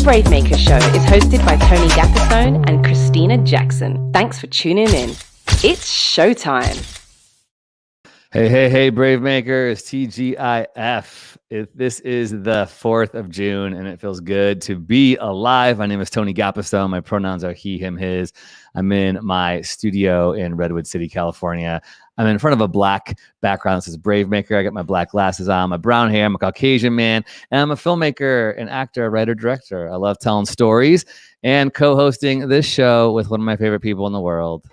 Brave Maker Show is hosted by Tony Gaffestone and Christina Jackson. Thanks for tuning in. It's showtime. Hey, Brave Makers, TGIF. This is the 4th of June, and it feels good to be alive. My name is Tony Gaffestone. My pronouns are he, him, his. I'm in my studio in Redwood City, California. I'm in front of a black background that says Brave Maker. I got my black glasses on, my brown hair. I'm a Caucasian man, and I'm a filmmaker, an actor, a writer, director. I love telling stories and co-hosting this show with one of my favorite people in the world,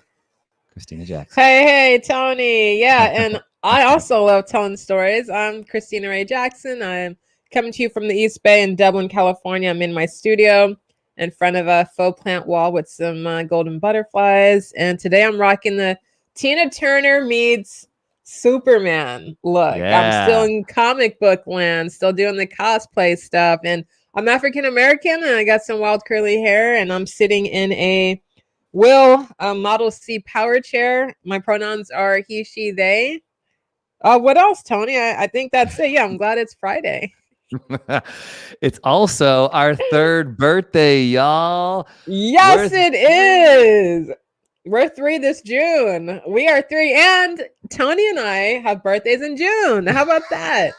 Christina Jackson. Hey, Tony. Yeah, and I also love telling stories. I'm Christina Ray Jackson. I'm coming to you from the East Bay in Dublin, California. I'm in my studio in front of a faux plant wall with some golden butterflies. And today I'm rocking the Tina Turner meets Superman look. Yeah. I'm still in comic book land, still doing the cosplay stuff. And I'm African American, and I got some wild curly hair, and I'm sitting in a Model C power chair. My pronouns are he, she, they. What else, Tony? I think that's it. Yeah, I'm glad it's Friday. It's also our 3rd birthday, y'all. Yes, it is. We're 3 this June. We are 3, and Tony and I have birthdays in June. How about that?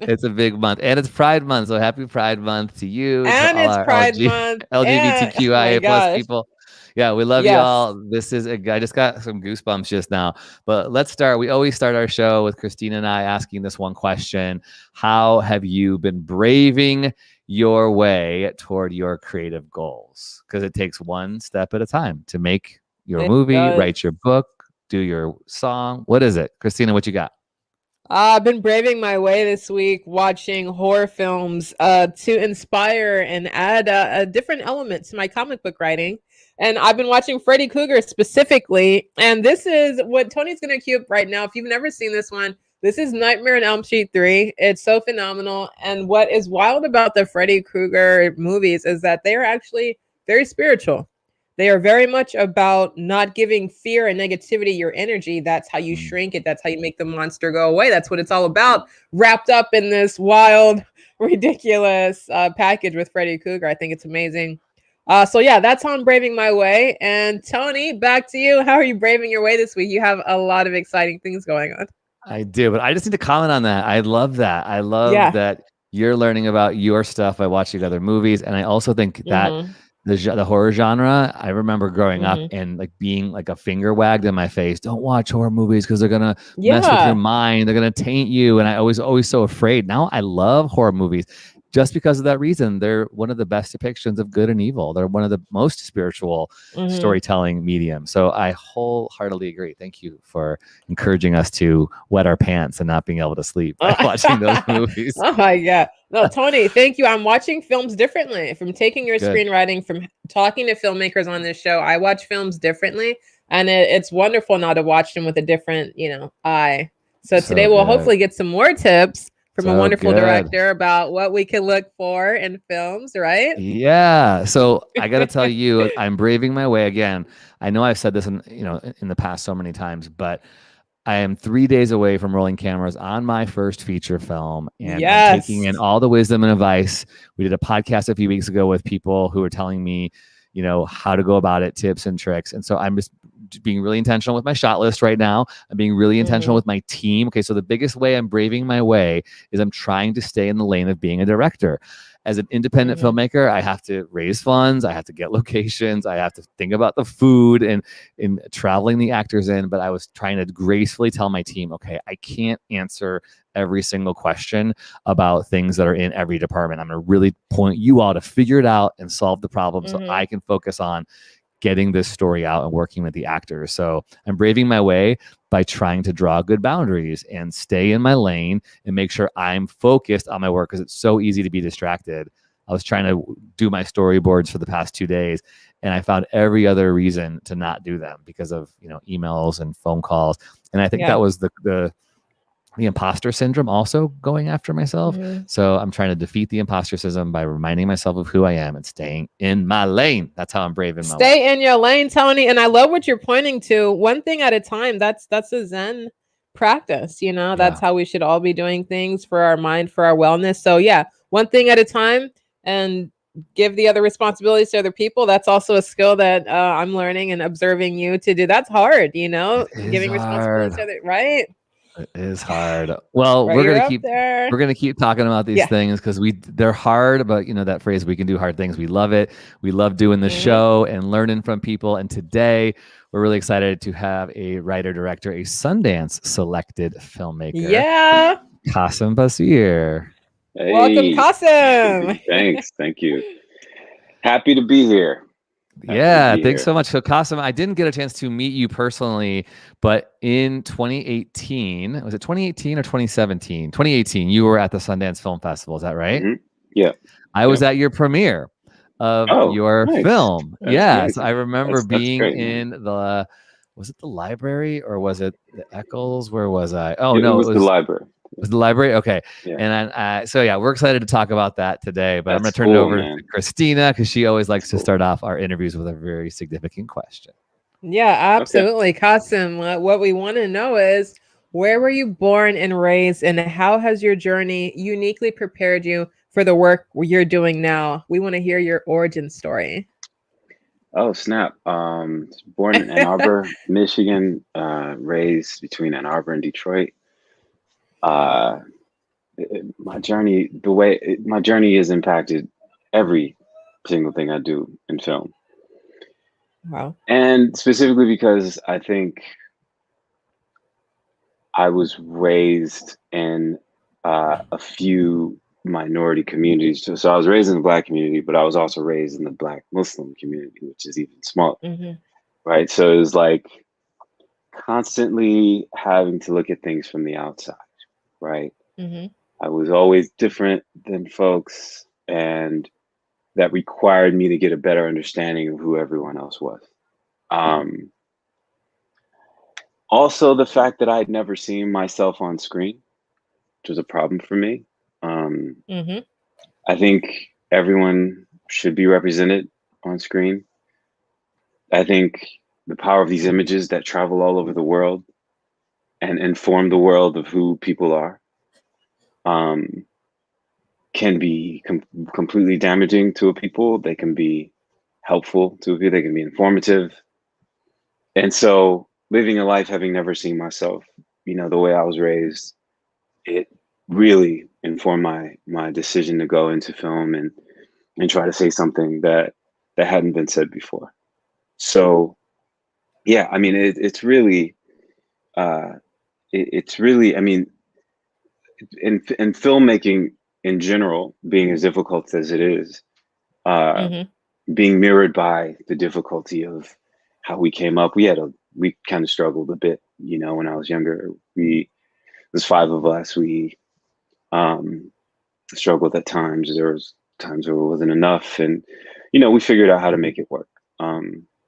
It's a big month, and it's Pride Month. So happy Pride Month to you. And to it's Pride Month. LGBTQIA plus people. Yeah, we love you Yes. all. I just got some goosebumps just now. But let's start. We always start our show with Christina and I asking this one question. How have you been braving your way toward your creative goals? Because it takes one step at a time to make your movie, write your book, do your song. What is it? Christina, what you got? I've been braving my way this week watching horror films to inspire and add a different element to my comic book writing. And I've been watching Freddy Krueger specifically. And this is what Tony's going to cue up right now. If you've never seen this one, this is Nightmare on Elm Street 3. It's so phenomenal. And what is wild about the Freddy Krueger movies is that they are actually very spiritual. They are very much about not giving fear and negativity your energy. That's how you shrink it. That's how you make the monster go away. That's what it's all about, wrapped up in this wild, ridiculous package with Freddy Krueger. I think it's amazing. So yeah, that's how I'm braving my way. And Tony, back to you. How are you braving your way this week? You have a lot of exciting things going on. I do, but I just need to comment on that. I love that. I love that you're learning about your stuff by watching other movies. And I also think that the horror genre, I remember growing up and like being like a finger wagged in my face. Don't watch horror movies because they're going to mess with your mind. They're going to taint you. And I was always so afraid. Now I love horror movies. Just because of that reason. They're one of the best depictions of good and evil. They're one of the most spiritual storytelling mediums. So I wholeheartedly agree. Thank you for encouraging us to wet our pants and not being able to sleep by watching those movies. Oh my God. No, Tony, thank you. I'm watching films differently. From taking your screenwriting, from talking to filmmakers on this show, I watch films differently. And it's wonderful now to watch them with a different, eye. So today we'll hopefully get some more tips from a wonderful director about what we can look for in films, right? Yeah. So I got to tell you, I'm braving my way again. I know I've said this in the past so many times, but I am 3 days away from rolling cameras on my first feature film, and I'm taking in all the wisdom and advice. We did a podcast a few weeks ago with people who were telling me, how to go about it, tips and tricks. And so I'm just being really intentional with my shot list right now. I'm being really intentional with my team. Okay, so the biggest way I'm braving my way is I'm trying to stay in the lane of being a director. As an independent filmmaker, I have to raise funds. I have to get locations. I have to think about the food and traveling the actors in. But I was trying to gracefully tell my team, okay, I can't answer every single question about things that are in every department. I'm going to really point you all to figure it out and solve the problem so I can focus on getting this story out and working with the actors. So I'm braving my way by trying to draw good boundaries and stay in my lane and make sure I'm focused on my work, because it's so easy to be distracted. I was trying to do my storyboards for the past 2 days, and I found every other reason to not do them because of emails and phone calls. And I think that was the imposter syndrome also going after myself. So I'm trying to defeat the imposter syndrome by reminding myself of who I am and staying in my lane. That's how I'm braving my way. Stay in your lane, Tony. And I love what you're pointing to. One thing at a time. That's a Zen practice. That's how we should all be doing things for our mind, for our wellness. So yeah, one thing at a time. and give the other responsibilities to other people. That's also a skill that I'm learning and observing you to do. That's hard, you know, It is giving responsibilities to hard. other, right? It is hard. Well, Right, you're up there. we're gonna keep talking about these Yeah. things because they're hard, but you know that phrase, we can do hard things. We love it. We love doing the show and learning from people. And today we're really excited to have a writer, director, a Sundance selected filmmaker. Yeah. Qasim Basir. Hey. Welcome, Qasim. Thanks. Thank you. Happy to be here. Yeah, thanks so much. So Qasim, I didn't get a chance to meet you personally, but in 2018, was it 2018 or 2017? 2018, you were at the Sundance Film Festival, is that right? Mm-hmm. Yeah. I was at your premiere of your film. That's yes, amazing. I remember being great, in was it the library or was it the Eccles? Where was I? Oh, yeah, no, it was the library. Was the library? Okay. Yeah. And so, yeah, we're excited to talk about that today, but I'm going to turn it over to Christina because she always likes to start off our interviews with a very significant question. Yeah, absolutely. Okay. Qasim, what we want to know is, where were you born and raised, and how has your journey uniquely prepared you for the work you're doing now? We want to hear your origin story. Oh, snap. Born in Ann Arbor, Michigan, raised between Ann Arbor and Detroit. My journey has impacted every single thing I do in film. Wow. And specifically because I think I was raised in a few minority communities. So I was raised in the Black community, but I was also raised in the Black Muslim community, which is even smaller. Mm-hmm. Right. So it was like constantly having to look at things from the outside. Right. Mm-hmm. I was always different than folks, and that required me to get a better understanding of who everyone else was. Also, the fact that I'd never seen myself on screen, which was a problem for me. Mm-hmm. I think everyone should be represented on screen. I think the power of these images that travel all over the world and inform the world of who people are can be completely damaging to a people. They can be helpful to a people. They can be informative. And so living a life having never seen myself, you know, the way I was raised, it really informed my decision to go into film and try to say something that hadn't been said before. So, yeah, I mean, it's really, I mean, in filmmaking in general, being as difficult as it is, being mirrored by the difficulty of how we came up. We kind of struggled a bit, you know, when I was younger. There's 5 of us. We struggled at times. There was times where it wasn't enough, and you know, we figured out how to make it work.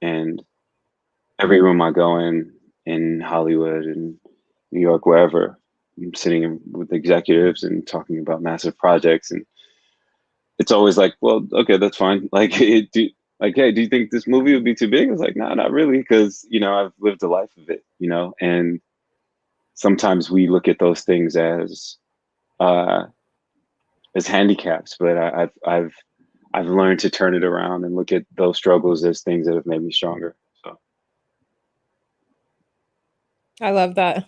And every room I go in Hollywood and New York, wherever, I'm sitting with executives and talking about massive projects, and it's always like, well, okay, that's fine. Like, hey, do you think this movie would be too big? I was like, no, not really, because you know, I've lived a life of it, you know, and sometimes we look at those things as handicaps, but I've learned to turn it around and look at those struggles as things that have made me stronger. So I love that.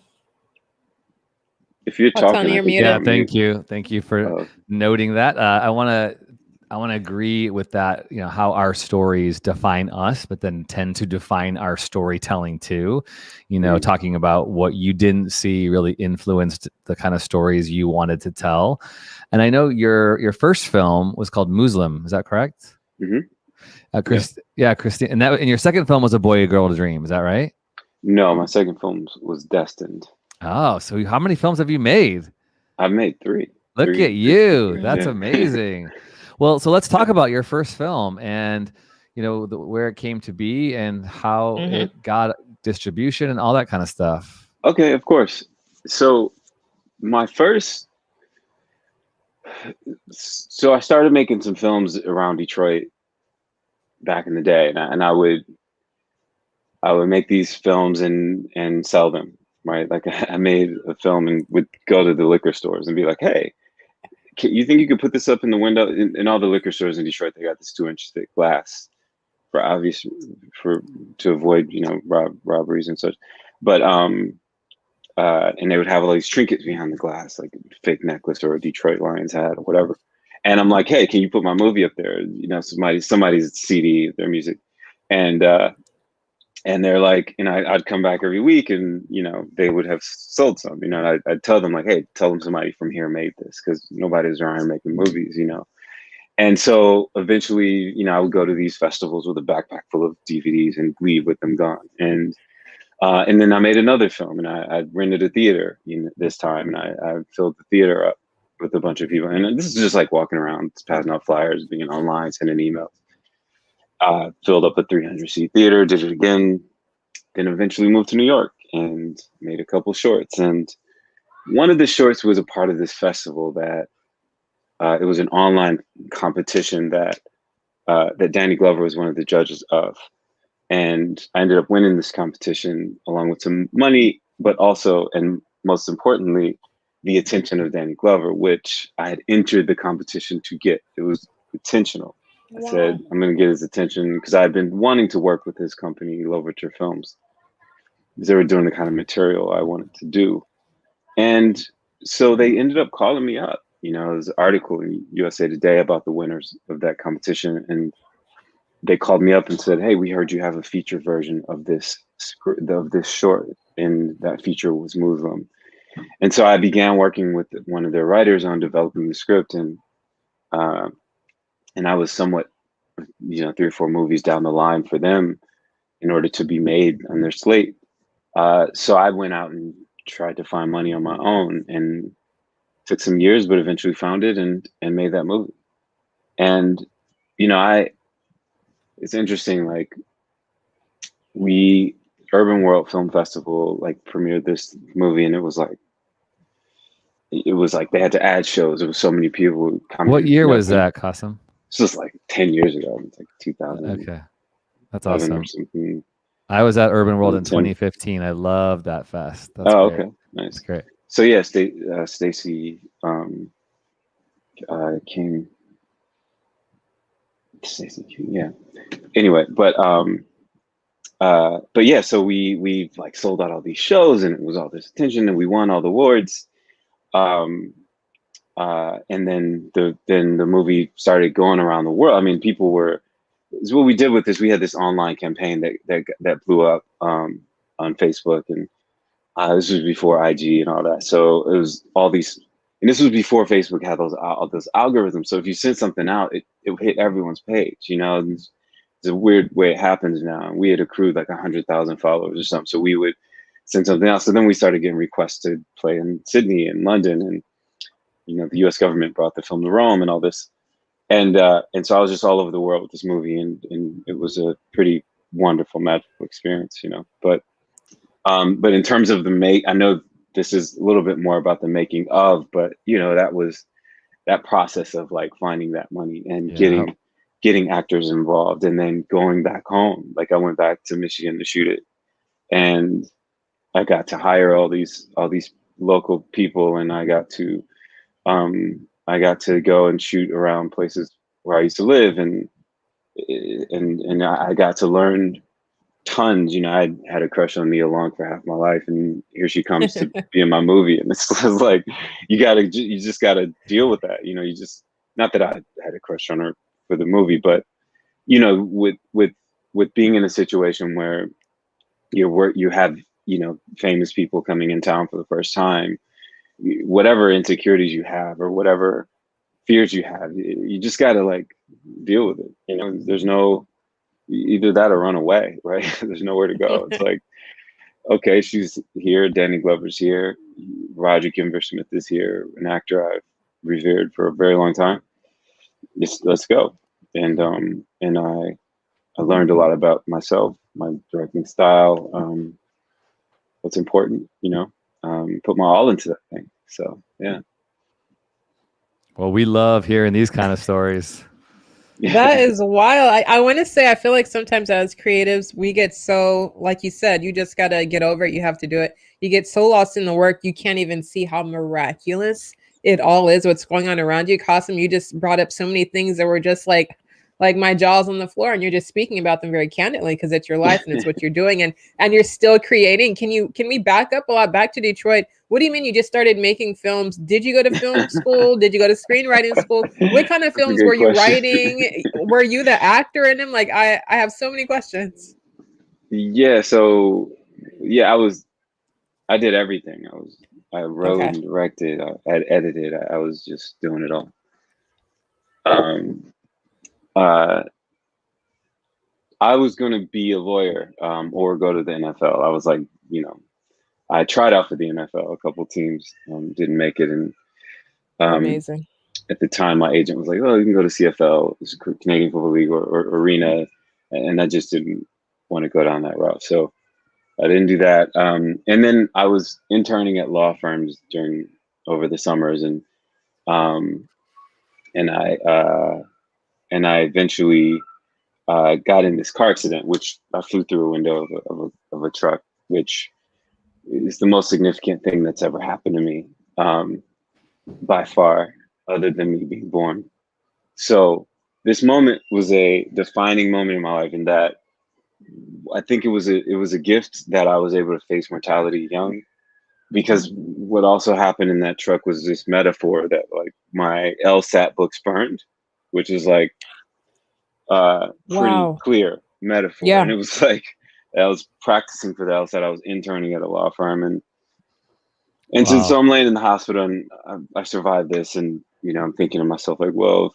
If you're talking, yeah, thank you for noting that. I want to agree with that. You know, how our stories define us, but then tend to define our storytelling too. You know, talking about what you didn't see really influenced the kind of stories you wanted to tell. And I know your first film was called MOOZ-lum. Is that correct? Mm-hmm. Christine. And your second film was A Boy, a Girl, a Dream. Is that right? No, my second film was Destined. Oh, so how many films have you made? I've made 3. Look at you. That's amazing. Well, so let's talk about your first film and, you know, where it came to be and how it got distribution and all that kind of stuff. Okay, of course. So I started making some films around Detroit back in the day, and I would make these films and sell them. Right, like I made a film and would go to the liquor stores and be like, "Hey, you think you could put this up in the window? In all the liquor stores in Detroit, they got this 2-inch thick glass for obvious, to avoid, robberies and such. But and they would have all these trinkets behind the glass, like a fake necklace or a Detroit Lions hat or whatever. And I'm like, hey, can you put my movie up there? Somebody's CD, their music. And they're like, and I'd come back every week, and they would have sold some. And I'd tell them, like, hey, tell them somebody from here made this, because nobody's around making movies. And so eventually, I would go to these festivals with a backpack full of DVDs and leave with them gone. And then I made another film, and I rented a theater this time, and I filled the theater up with a bunch of people. And this is just like walking around, passing out flyers, being online, sending emails. Filled up a 300-seat theater, did it again, then eventually moved to New York and made a couple shorts. And one of the shorts was a part of this festival that it was an online competition that Danny Glover was one of the judges of. And I ended up winning this competition along with some money, but also, and most importantly, the attention of Danny Glover, which I had entered the competition to get. It was intentional. I said, I'm going to get his attention because I've been wanting to work with his company, Louverture Films, because they were doing the kind of material I wanted to do. And so they ended up calling me up. There was an article in USA Today about the winners of that competition. And they called me up and said, hey, we heard you have a feature version of this short. And that feature was MOOZ-lum. And so I began working with one of their writers on developing the script. And I was somewhat, 3 or 4 movies down the line for them in order to be made on their slate. So I went out and tried to find money on my own, and took some years, but eventually found it and made that movie. And, it's interesting, like Urban World Film Festival, like premiered this movie, and it was like they had to add shows. It was so many people coming. What year was that, Qasim? This was like 10 years ago. It's like 2000. Okay. That's awesome. Or something. I was at Urban World in 2015. I loved that fest. That's great. Okay. Nice. That's great. So yeah, Stacy King. Stacy King, yeah. Anyway, but yeah, so we like sold out all these shows, and it was all this attention, and we won all the awards. And then the movie started going around the world. I mean, people were. So what we did with this, we had this online campaign that blew up on Facebook, and this was before IG and all that. So it was all these, and this was before Facebook had those algorithms. So if you sent something out, it would hit everyone's page. It's a weird way it happens now. We had accrued like 100,000 followers or something, so we would send something out. So then we started getting requests to play in Sydney and London, and the U.S. government brought the film to Rome and all this. And so I was just all over the world with this movie, and it was a pretty wonderful, magical experience, But in terms of I know this is a little bit more about the making of, but that was that process of like finding that money and getting actors involved, and then going back home. Like I went back to Michigan to shoot it, and I got to hire all these local people, and I got to go and shoot around places where I used to live, and I got to learn tons. I had a crush on Nia Long for half my life, and here she comes to be in my movie, and it's like you just gotta deal with that. You just, not that I had a crush on her for the movie, but with being in a situation where you have famous people coming in town for the first time, whatever insecurities you have or whatever fears you have, you just got to like deal with it. There's no either that or run away, right? There's nowhere to go. It's like, okay, she's here. Danny Glover's here. Roger Guenveur Smith is here, an actor I've revered for a very long time. Let's go. And I learned a lot about myself, my directing style, what's important, put my all into that thing. So, yeah. Well, we love hearing these kind of stories. That is wild. I want to say, I feel like sometimes as creatives, we get so, like you said, you just got to get over it. You have to do it. You get so lost in the work, you can't even see how miraculous it all is, what's going on around you. Qasim, you just brought up so many things that were just like my jaw's on the floor, and you're just speaking about them very candidly because it's your life and it's what you're doing, and you're still creating. Can we back up a lot back to Detroit? What do you mean you just started making films? Did you go to film school? Did you go to screenwriting school? What kind of films were you writing? Were you the actor in them? Like I have so many questions. Yeah, so yeah, I did everything. I wrote and directed, I edited, I was just doing it all. I was going to be a lawyer or go to the NFL. I was like, I tried out for the NFL, a couple teams, didn't make it. And Amazing. At the time, my agent was like, "Oh, you can go to CFL, Canadian Football League, or Arena," and I just didn't want to go down that route. So I didn't do that. And then I was interning at law firms over the summers, and I eventually got in this car accident, which I flew through a window of a truck, which is the most significant thing that's ever happened to me, by far, other than me being born. So this moment was a defining moment in my life, in that I think it was a gift that I was able to face mortality young, because what also happened in that truck was this metaphor that like my LSAT books burned, which is like pretty clear metaphor. Yeah. And it was like I was practicing for the LSAT. I was interning at a law firm, and so I'm laying in the hospital, and I survived this, and I'm thinking to myself like, well,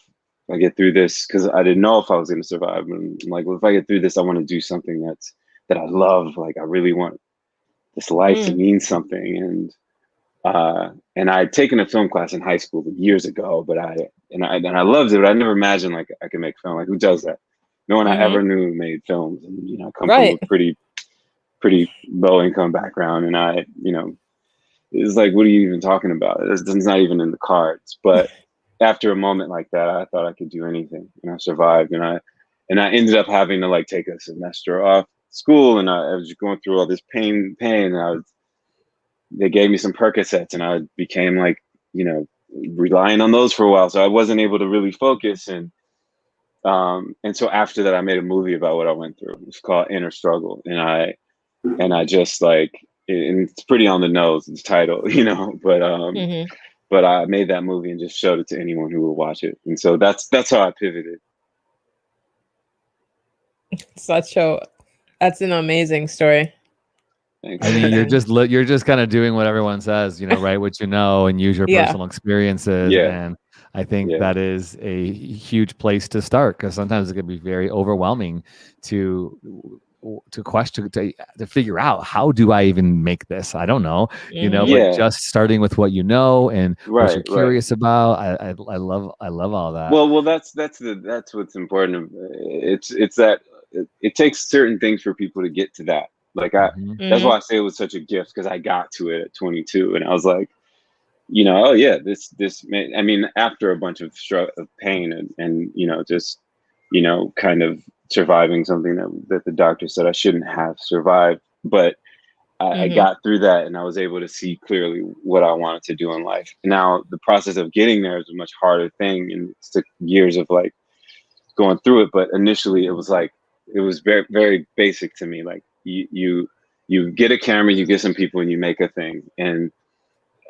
if I get through this, because I didn't know if I was going to survive, and I'm like, well, if I get through this, I want to do something that I love. Like I really want this life to mean something. And I had taken a film class in high school years ago, but I loved it, but I never imagined like I could make film. Like who does that? No one I ever knew made films. And I come from a pretty low income background, and it's like, what are you even talking about? It's not even in the cards. But after a moment like that, I thought I could do anything, and I survived. And I ended up having to like take a semester off school, and I was going through all this pain. And they gave me some Percocets, and I became like, relying on those for a while. So I wasn't able to really focus. And so after that, I made a movie about what I went through. It's called Inner Struggle, and I just like. And it's pretty on the nose, the title, but I made that movie and just showed it to anyone who would watch it. And so that's how I pivoted. That's an amazing story. Thanks. I mean, you're just kind of doing what everyone says, write what you know and use your personal experiences. Yeah. And I think that is a huge place to start, because sometimes it can be very overwhelming to question, to figure out, how do I even make this? I don't know, but just starting with what you know and what you're curious about. I love all that. Well, that's what's important. It's that it takes certain things for people to get to that. Like that's why I say it was such a gift, because I got to it at 22, and I was like, oh yeah, this I mean, after a bunch of pain and just kind of surviving something that the doctor said I shouldn't have survived, but I got through that, and I was able to see clearly what I wanted to do in life. Now the process of getting there is a much harder thing, and it took years of like going through it. But initially it was very, very basic to me. Like you get a camera, you get some people, and you make a thing, and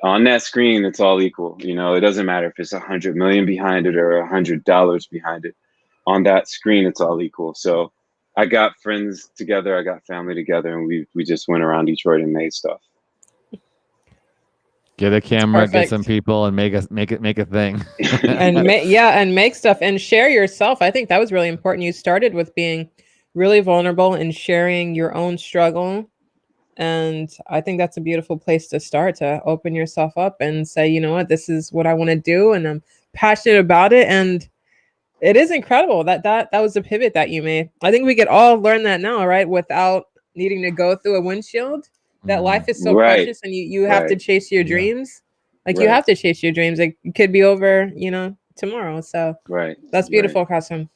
on that screen it's all equal. It doesn't matter if it's 100 million behind it or $100 behind it. On that screen, it's all equal. So I got friends together, I got family together, and we just went around Detroit and made stuff. Get a camera, get some people, and make a thing. and make stuff and share yourself. I think that was really important. You started with being really vulnerable and sharing your own struggle. And I think that's a beautiful place to start, to open yourself up and say, you know what, this is what I want to do, and I'm passionate about it. And it is incredible that was a pivot that you made. I think we could all learn that now, right? Without needing to go through a windshield. That life is so precious, and you have to chase your dreams. Like you have to chase your dreams. Like it could be over, tomorrow. So that's beautiful, Qasim.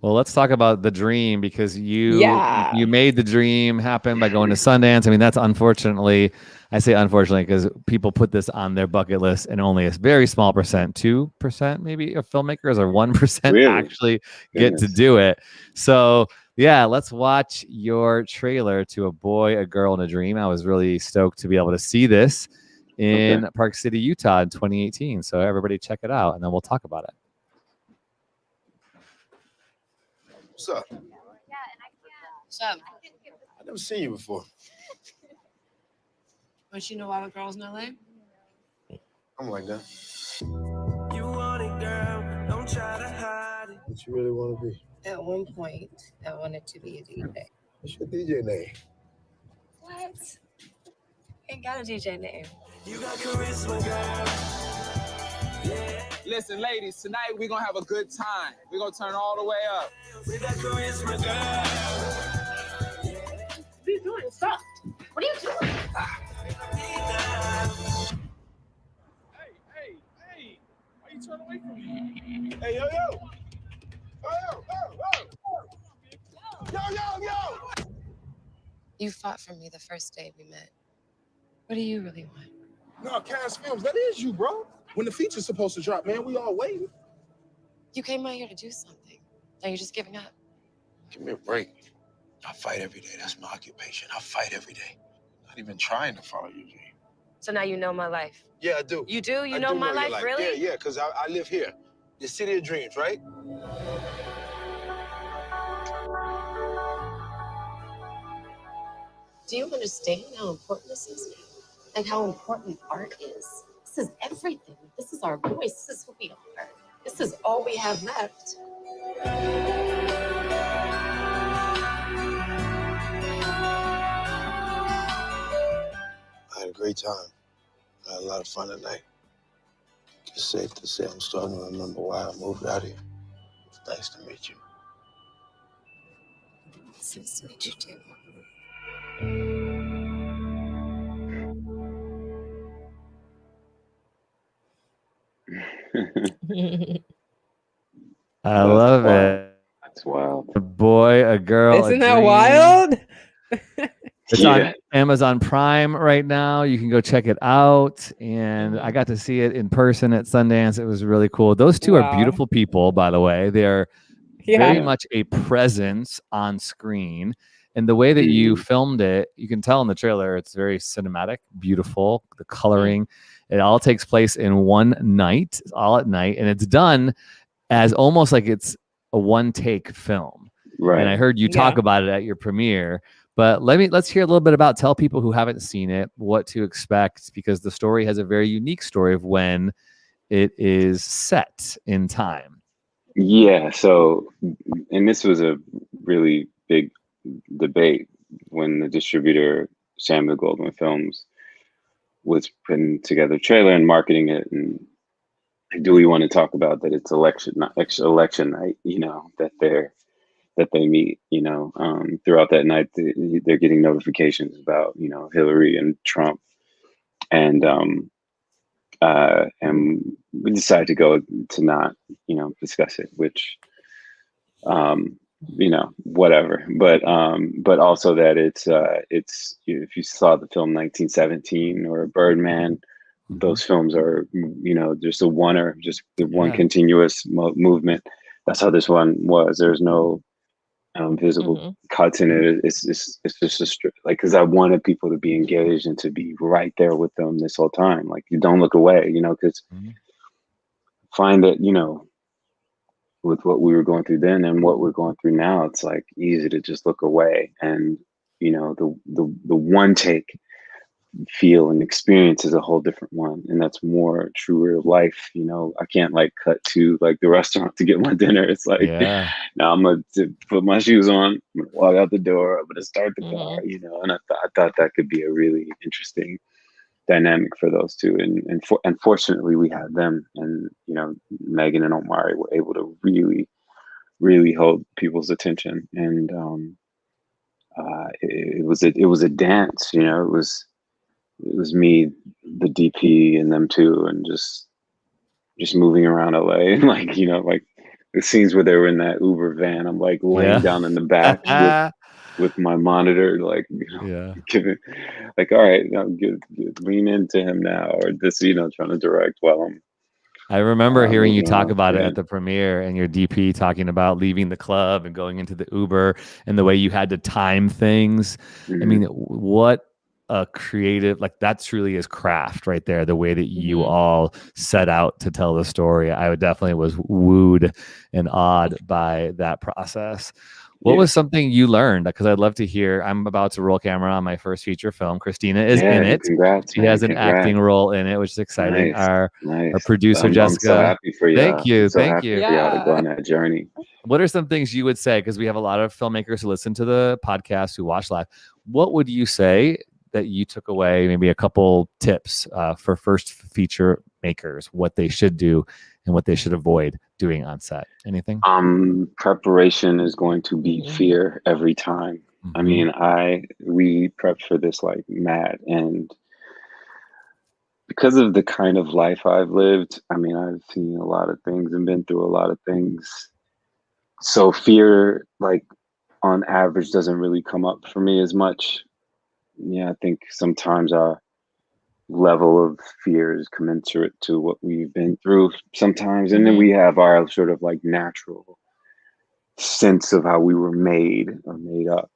Well, let's talk about the dream, because you Yeah. made the dream happen by going to Sundance. I mean, that's unfortunately, I say unfortunately because people put this on their bucket list, and only a very small percent, 2% maybe, of filmmakers, or 1% Really? actually get to do it. So yeah, let's watch your trailer to A Boy, a Girl, and a Dream. I was really stoked to be able to see this in Park City, Utah in 2018. So everybody check it out, and then we'll talk about it. What's up? What's up? I've never seen you before. Don't you know all the girls in LA? I'm like that. You want it, girl. Don't try to hide it. What you really want to be? At one point, I wanted to be a DJ. What's your DJ name? What? Ain't got a DJ name. You got charisma, girl. Listen, ladies, tonight we're going to have a good time. We're going to turn all the way up. We got charisma, girl. What are you doing? Stop. What are you doing? Hey. Why you turn away from me? Hey, yo. Yo. You fought for me the first day we met. What do you really want? No, Cast Films, that is you, bro. When the feature's supposed to drop, man, we all waiting. You came out here to do something. Now you're just giving up. Give me a break. I fight every day. That's my occupation. I fight every day. Not even trying to follow your dream. So now you know my life. Yeah, I do. You do? You I know do my your life, really? Yeah, because I live here. The city of dreams, right? Do you understand how important this is? Like how important art is? This is everything. This is our voice. This is who we are. This is all we have left. I had a great time. I had a lot of fun tonight. It's safe to say I'm starting to remember why I moved out here. It's nice to meet you. It's nice to meet you too. I love it. That's wild. A Boy, a Girl, Isn't a that Dream. wild? It's on Amazon Prime right now. You can go check it out. And I got to see it in person at Sundance. It was really cool. Those two are beautiful people, by the way. They're very much a presence on screen. And the way that you filmed it, you can tell in the trailer, it's very cinematic, beautiful. The coloring, it all takes place in one night, all at night. And it's done as almost like it's a one-take film. Right. And I heard you talk about it at your premiere. But let's hear a little bit about, tell people who haven't seen it what to expect, because the story has a very unique story of when it is set in time. Yeah. So, and this was a really big debate when the distributor Samuel Goldwyn Films was putting together a trailer and marketing it. And do we want to talk about that it's election night? You know, that they meet, you know, throughout that night, they're getting notifications about, you know, Hillary and Trump. And we decided to go to not, you know, discuss it, which, you know, whatever. But also that it's if you saw the film 1917 or Birdman, those films are, you know, just just the one continuous movement. That's how this one was. There's no visible cuts in it. It's just like, because I wanted people to be engaged and to be right there with them this whole time. Like, you don't look away, you know, because find that, you know, with what we were going through then and what we're going through now, it's like easy to just look away. And, you know, the one take feel and experience is a whole different one, and that's more truer of life. You know, I can't like cut to like the restaurant to get my dinner. It's like, now I'm gonna put my shoes on, I'm gonna walk out the door, I'm gonna start the car, you know. And I thought that could be a really interesting dynamic for those two, and fortunately we had them, and you know, Meagan and Omari were able to really hold people's attention. And it was a dance, you know. It was me, the DP, and them too, and just moving around LA, and like, you know, like the scenes where they were in that Uber van, I'm like laying down in the back with my monitor, like, Yeah. giving, like, all right, lean into him now, or this, trying to direct while I'm I remember hearing you moving talk around. about it Yeah. at the premiere, and your DP talking about leaving the club and going into the Uber, and the way you had to time things. I mean, what a creative, like, that truly is craft right there. The way that you all set out to tell the story, I would definitely was wooed and awed by that process. What was something you learned? Because I'd love to hear. I'm about to roll camera on my first feature film. Christina is in it. Congrats, She man. has an acting role in it, which is exciting. Nice. Our Nice. producer, I'm Jessica. so happy for you. Thank you. So Thank happy you. for y'all to go on that journey. What are some things you would say? Because we have a lot of filmmakers who listen to the podcast, who watch live. What would you say that you took away, maybe a couple tips for first feature makers, what they should do and what they should avoid doing on set? Anything? Preparation is going to beat fear every time. I mean, we prepped for this like mad, and because of the kind of life I've lived, I mean, I've seen a lot of things and been through a lot of things. So fear, like, on average, doesn't really come up for me as much. Yeah, I think sometimes our level of fear is commensurate to what we've been through sometimes. And then we have our sort of like natural sense of how we were made or made up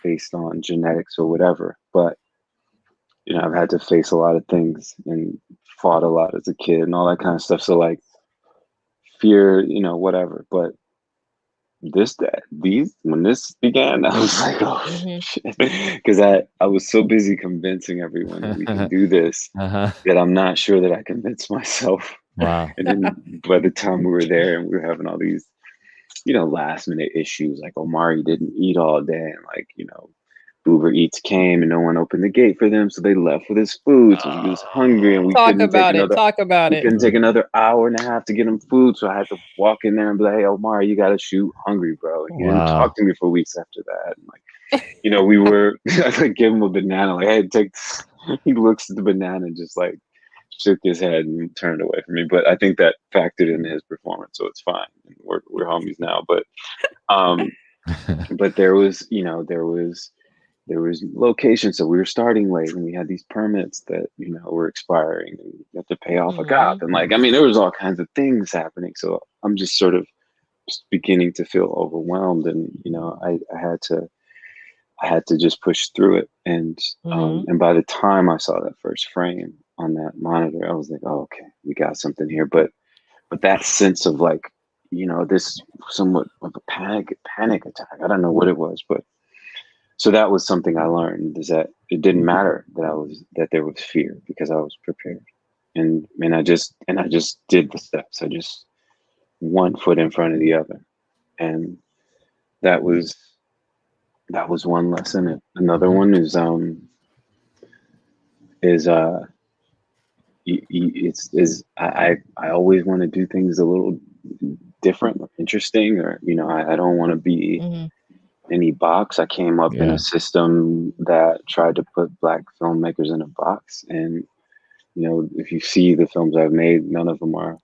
based on genetics or whatever. But, I've had to face a lot of things and fought a lot as a kid and all that kind of stuff. So like fear, whatever. But when this began, I was like, oh shit. Because I was so busy convincing everyone that we can do this that I'm not sure that I convinced myself. Wow. And then by the time we were there and we were having all these, last minute issues, like Omari didn't eat all day, and like, Uber Eats came and no one opened the gate for them, so they left with his food. So he was hungry, and we couldn't take another hour and a half to get him food. So I had to walk in there and be like, "Hey, Omar, you got to shoot hungry, bro." And he didn't talk to me for weeks after that. And like, we were, I like give him a banana, like, "Hey, take this." He looks at the banana and just like shook his head and turned away from me. But I think that factored into his performance, so it's fine. We're homies now. But but there was locations, so we were starting late, and we had these permits that were expiring, and you have to pay off a cop, and like, I mean, there was all kinds of things happening. So I'm just sort of beginning to feel overwhelmed, and I had to just push through it. And and by the time I saw that first frame on that monitor, I was like, oh, okay, we got something here. But that sense of like, this somewhat of a panic attack, I don't know what it was, but so that was something I learned, is that it didn't matter that there was fear, because I was prepared. And I just did the steps. I just one foot in front of the other. And that was one lesson. Another one is I always want to do things a little different or interesting, or I don't want to be any box. I came up in a system that tried to put Black filmmakers in a box, and if you see the films I've made, none of them are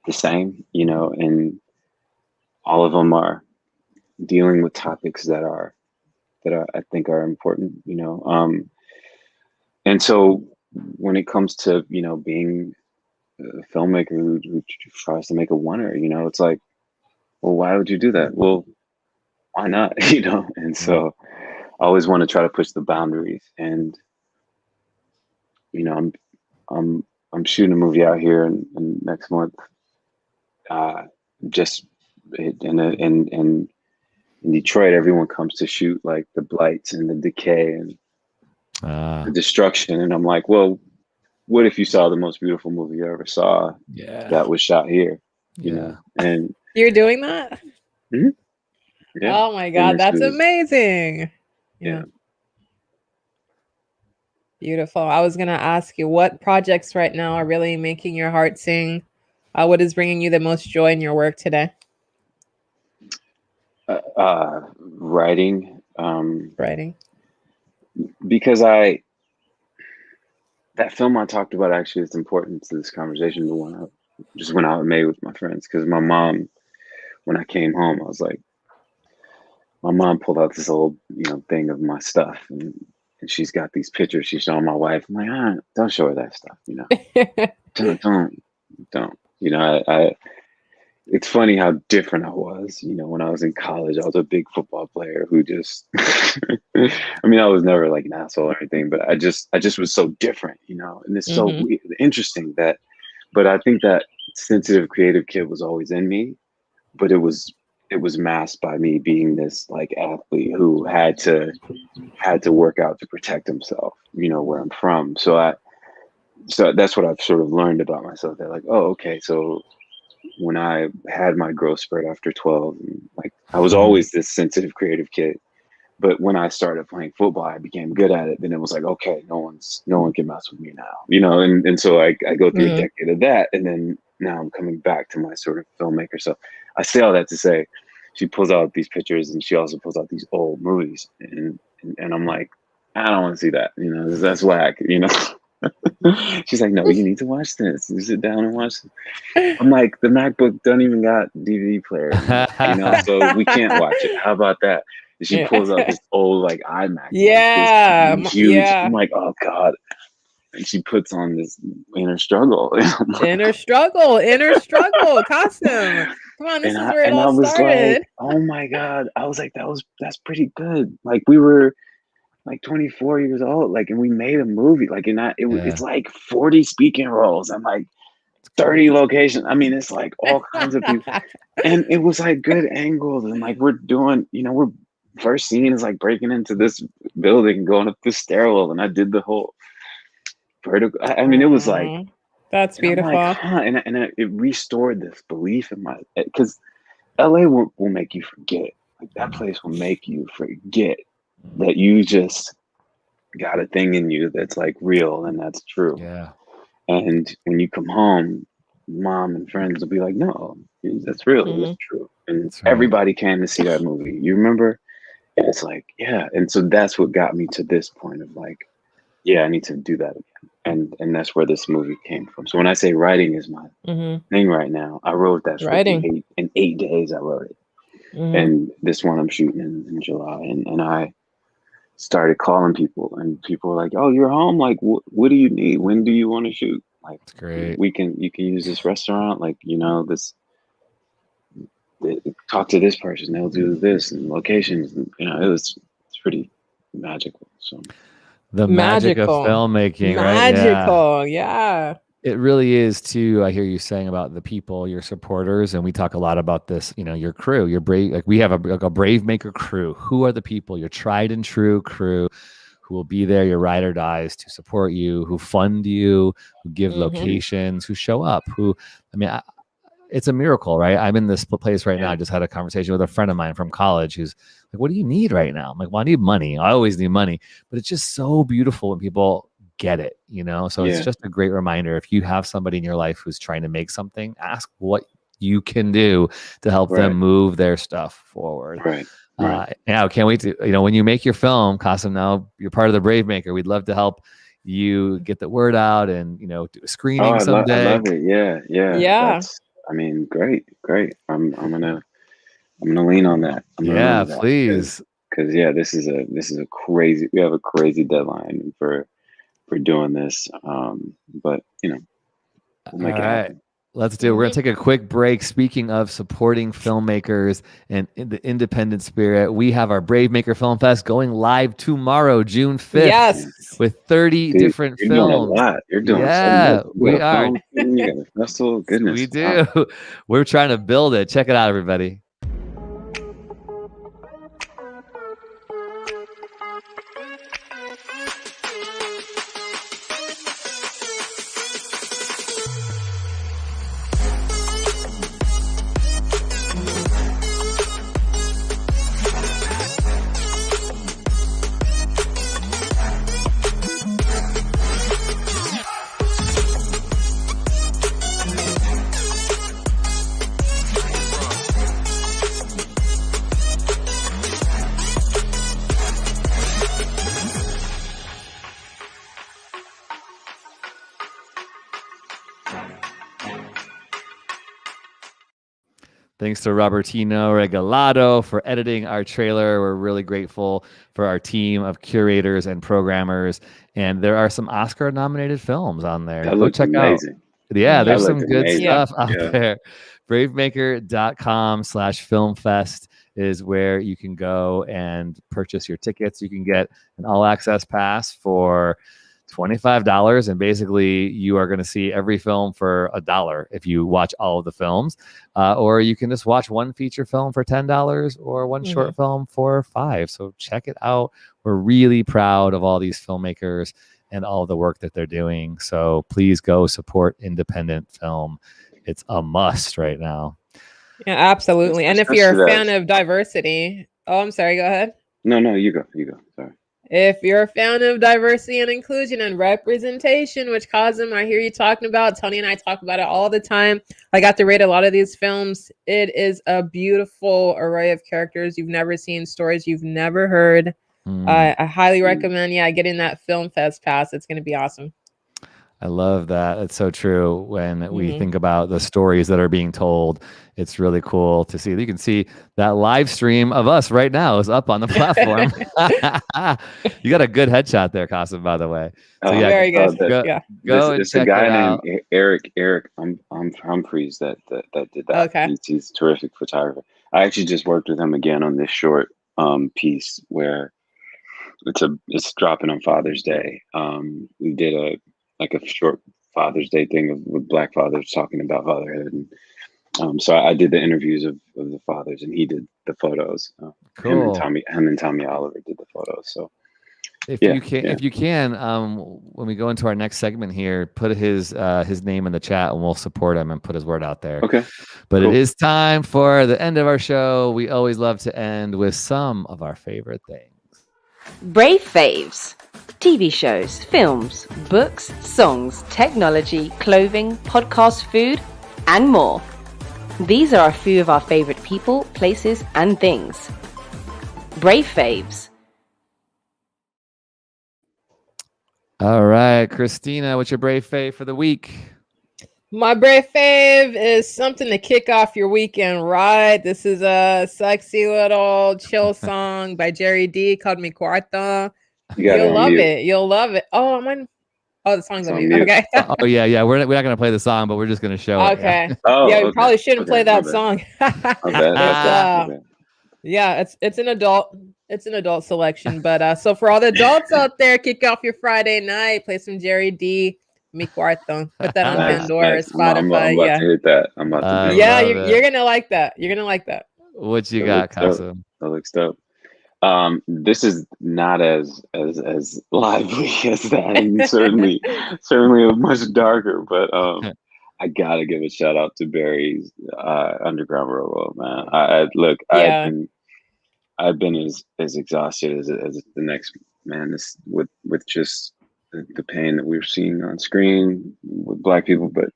the same, and all of them are dealing with topics that I think are important, and so when it comes to being a filmmaker who tries to make a winner, it's like, well, why would you do that? Well, why not? And so I always want to try to push the boundaries. And I'm shooting a movie out here in next month. Just in Detroit, everyone comes to shoot like the blights and the decay and the destruction. And I'm like, well, what if you saw the most beautiful movie you ever saw that was shot here? You know? And you're doing that? Mm-hmm. Yeah. Oh my God, that's amazing. Yeah. Beautiful. I was going to ask you, what projects right now are really making your heart sing? What is bringing you the most joy in your work today? Writing. Writing. Because that film I talked about, actually, it's important to this conversation, the one I just went out and made with my friends, because my mom when I came home, I was like, my mom pulled out this old, thing of my stuff, and she's got these pictures she's showing my wife. I'm like, don't show her that stuff, don't. It's funny how different I was. When I was in college, I was a big football player who just, I mean, I was never like an asshole or anything, but I just was so different, and it's so interesting but I think that sensitive, creative kid was always in me, but it was masked by me being this like athlete who had to work out to protect himself, where I'm from. So that's what I've sort of learned about myself. That like, oh, okay, so when I had my growth spurt after 12, and like I was always this sensitive, creative kid. But when I started playing football, I became good at it. Then it was like, okay, no one can mess with me now, and so I go through a decade of that, and then now I'm coming back to my sort of filmmaker. So I say all that to say, she pulls out these pictures, and she also pulls out these old movies, and I'm like, I don't want to see that, that's whack, She's like, no, you need to watch this. You sit down and watch it. I'm like, the MacBook don't even got DVD player, so we can't watch it. How about that? And she pulls out this old like iMac. Yeah, like, this huge. yeah. I'm like, oh God. And she puts on this inner struggle. Inner struggle. Qasim. Come on, this is where it all started. Like, oh my God. I was like, that's pretty good. Like we were like 24 years old, like, and we made a movie, like, and it's like 40 speaking roles and like 30 locations. I mean, it's like all kinds of people, and it was like good angles, and like we're doing, we're first scene is like breaking into this building and going up the stairwell, and I did the whole vertical. I mean, it was like that's beautiful, like, and it restored this belief in my, because LA will make you forget, like that place will make you forget that you just got a thing in you that's like real and that's true. Yeah. And when you come home, mom and friends will be like, no, that's real. That's true. And that's right. Everybody came to see that movie. You remember? And it's like, yeah. And so that's what got me to this point of like, yeah, I need to do that again. And that's where this movie came from. So when I say writing is my thing right now, I wrote that writing in 8 days. I wrote it. And this one I'm shooting in July. And I started calling people, and people were like, oh, you're home, like what do you need, when do you want to shoot, like that's great, you can use this restaurant, like talk to this person, they'll do this, and locations, and, it's pretty magical. So the magic of filmmaking, right? Yeah. It really is too. I hear you saying about the people, your supporters, and we talk a lot about this, your crew, your brave, like we have a Brave Maker crew. Who are the people, your tried and true crew who will be there, your ride or dies, to support you, who fund you, who give locations, who show up, it's a miracle, right? I'm in this place right now. I just had a conversation with a friend of mine from college who's like, what do you need right now? I'm like, well, I need money. I always need money, but it's just so beautiful when people get it, so it's just a great reminder. If you have somebody in your life who's trying to make something, ask what you can do to help them move their stuff forward. Yeah, can't wait to, when you make your film, Qasim, now you're part of the Brave Maker. We'd love to help you get the word out and do a screening someday. I love it. Yeah. Great. I'm gonna lean on that. Please, because this is a crazy, we have a crazy deadline for doing this, but we'll make it happen. Let's do it. We're gonna take a quick break. Speaking of supporting filmmakers and the independent spirit, we have our Brave Maker Film Fest going live tomorrow, June 5th. Yes, with 30 different films. Doing a lot. You're doing we are. You got a festival. Goodness, we do. We're trying to build it. Check it out, everybody. Thanks to Robertino Regalado for editing our trailer. We're really grateful for our team of curators and programmers. And there are some Oscar-nominated films on there. That Go looked check amazing. out. Yeah, there's That some looked good amazing. stuff out Yeah. there. Bravemaker.com/filmfest is where you can go and purchase your tickets. You can get an all-access pass for $25, and basically you are going to see every film for $1 if you watch all of the films, or you can just watch one feature film for $10 or one short film for $5. So check it out. We're really proud of all these filmmakers and all the work that they're doing. So please go support independent film. It's a must right now. Yeah, absolutely. And if you're a fan of diversity, I'm sorry, go ahead. No, you go. Sorry. If you're a fan of diversity and inclusion and representation, which Qasim, I hear you talking about, Tony and I talk about it all the time. I got to rate a lot of these films. It is a beautiful array of characters you've never seen, stories you've never heard. I highly recommend, getting that Film Fest pass. It's going to be awesome. I love that. It's so true. When we think about the stories that are being told, it's really cool to see. You can see that live stream of us right now is up on the platform. You got a good headshot there, Qasim, by the way. So very good. Go and it's check a guy it out. named Eric Humphreys that did that. Okay. He's a terrific photographer. I actually just worked with him again on this short piece where it's dropping on Father's Day. We did a short Father's Day thing with Black fathers talking about fatherhood, and so I did the interviews of the fathers, and he did the photos. Cool. Him and Tommy Oliver did the photos. So if you can, when we go into our next segment here, put his name in the chat, and we'll support him and put his word out there. Okay. But Cool. It is time for the end of our show. We always love to end with some of our favorite things. Brave Faves. TV shows, films, books, songs, technology, clothing, podcast, food, and more. These are a few of our favorite people, places, and things. Brave Faves. All right, Christina, what's your brave fave for the week? My brave fave is something to kick off your weekend, right? This is a sexy little chill song by Jerry D called Mi Cuarto. You'll love it. You'll love it. Oh, the song's on mute. Okay. Oh yeah. We're not going to play the song, but we're just going to show it. Okay. Yeah. We probably shouldn't play that song. Yeah, it's an adult selection. But so for all the adults out there, kick off your Friday night, play some Jerry D. Mi Cuarto. Put that on Pandora, Spotify. I'm about to hit that. I'm about to do yeah, you're gonna like that. You're gonna like that. What you got, Qasim? That looks dope. This is not as lively as that, and certainly much darker. But I gotta give a shout out to Barry's Underground Railroad, man. I've been as exhausted as the next man. This with just the pain that we're seeing on screen with Black people, but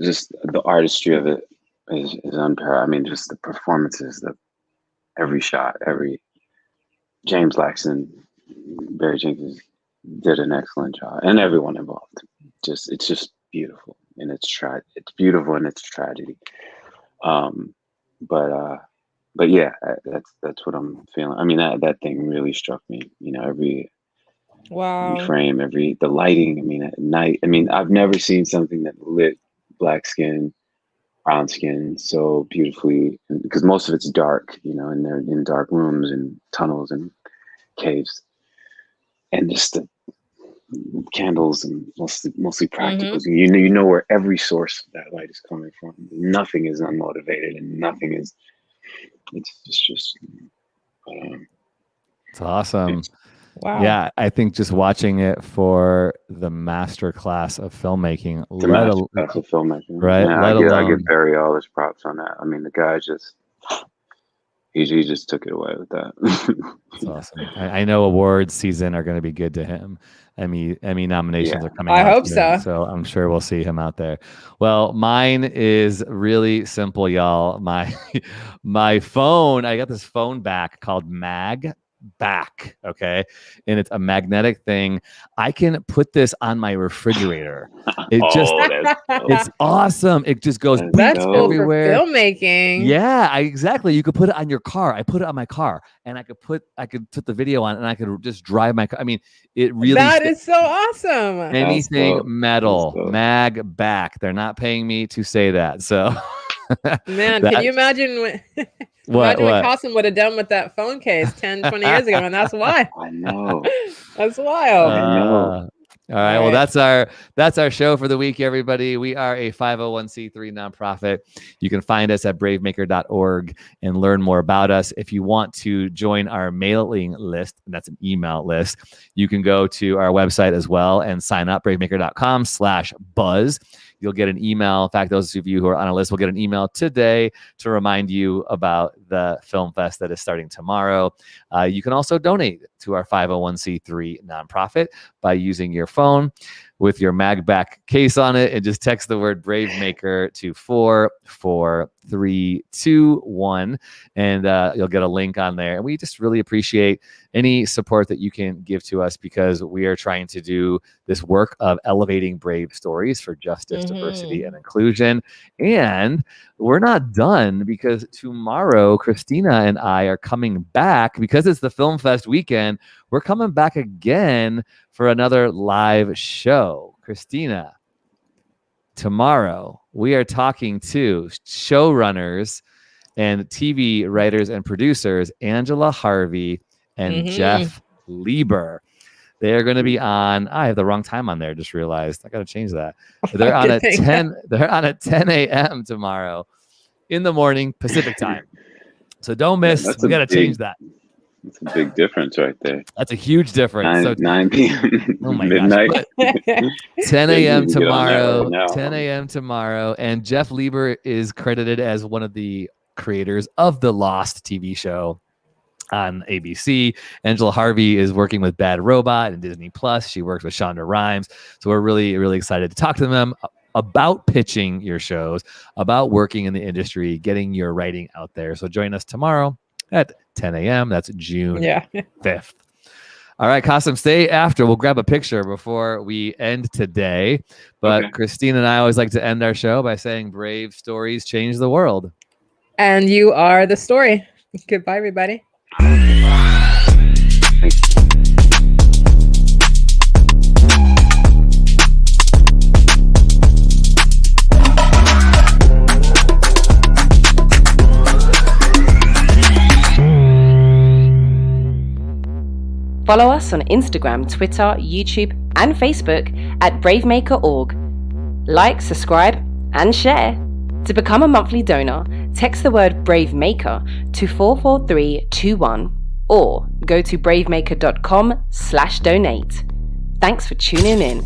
just the artistry of it is unparalleled. I mean, just the performances, every shot, James Laxton, Barry Jenkins did an excellent job, and everyone involved. It's just beautiful, and it's beautiful in its tragedy. But yeah, that's what I'm feeling. I mean, that thing really struck me. You know, every frame, the lighting. I mean, at night. I mean, I've never seen something that lit Black skin, brown skin so beautifully, because most of it's dark, you know, and they're in dark rooms and tunnels and caves, and just the candles and mostly practicals. And you know where every source of that light is coming from. Nothing is unmotivated, and nothing is. It's just. It's awesome. Wow. Yeah, I think just watching it for the master class of filmmaking, right? Yeah, I give Barry all his props on that. I mean, the guy he just took it away with that. That's awesome. I know awards season are going to be good to him. Emmy nominations are coming out. I hope soon, so I'm sure we'll see him out there. Well, mine is really simple, y'all. My phone, I got this phone back called Mag. back. Okay. And it's a magnetic thing. I can put this on my refrigerator. It just, it's awesome. It just goes That's cool everywhere. for filmmaking. Yeah, exactly. You could put it on your car. I put it on my car, and I could put the video on, and I could just drive my car. I mean, it really that is so awesome. Anything metal, mag back. They're not paying me to say that. So, man, can you imagine what Qasim would have done with that phone case 10, 20 years ago? And that's why. I know. That's wild. I know. All right. Well, that's our show for the week, everybody. We are a 501c3 nonprofit. You can find us at bravemaker.org and learn more about us. If you want to join our mailing list, and that's an email list, you can go to our website as well and sign up, bravemaker.com/buzz. You'll get an email. In fact, those of you who are on a list will get an email today to remind you about the film fest that is starting tomorrow. You can also donate to our 501c3 nonprofit by using your phone with your MagBack case on it, and just text the word Bravemaker to 44321, and you'll get a link on there. And we just really appreciate any support that you can give to us, because we are trying to do this work of elevating brave stories for justice, diversity, and inclusion. And we're not done, because tomorrow Christina and I are coming back, because it's the Film Fest weekend. We're coming back again for another live show. Christina, tomorrow we are talking to showrunners and TV writers and producers Angela Harvey and Jeff Lieber. They're going to be on. I have the wrong time on there. Just realized I got to change that. They're on at 10. They're on at 10 a.m. tomorrow in the morning Pacific time. So don't miss. We got to change that. That's a big difference right there. That's a huge difference. 9 p.m. Oh my midnight. Gosh. 10 a.m. tomorrow. 10 a.m. tomorrow. And Jeff Lieber is credited as one of the creators of the Lost TV show on ABC. Angela Harvey is working with Bad Robot and Disney Plus. She works with Shonda Rhimes. So we're really, really excited to talk to them about pitching your shows, about working in the industry, getting your writing out there. So join us tomorrow at 10 a.m. That's June 5th. All right, Qasim, stay after. We'll grab a picture before we end today. But Christine and I always like to end our show by saying brave stories change the world. And you are the story. Goodbye, everybody. Follow us on Instagram, Twitter, YouTube, and Facebook at bravemaker.org. Like, subscribe, and share. To become a monthly donor, text the word Bravemaker to 44321 or go to bravemaker.com/donate. Thanks for tuning in.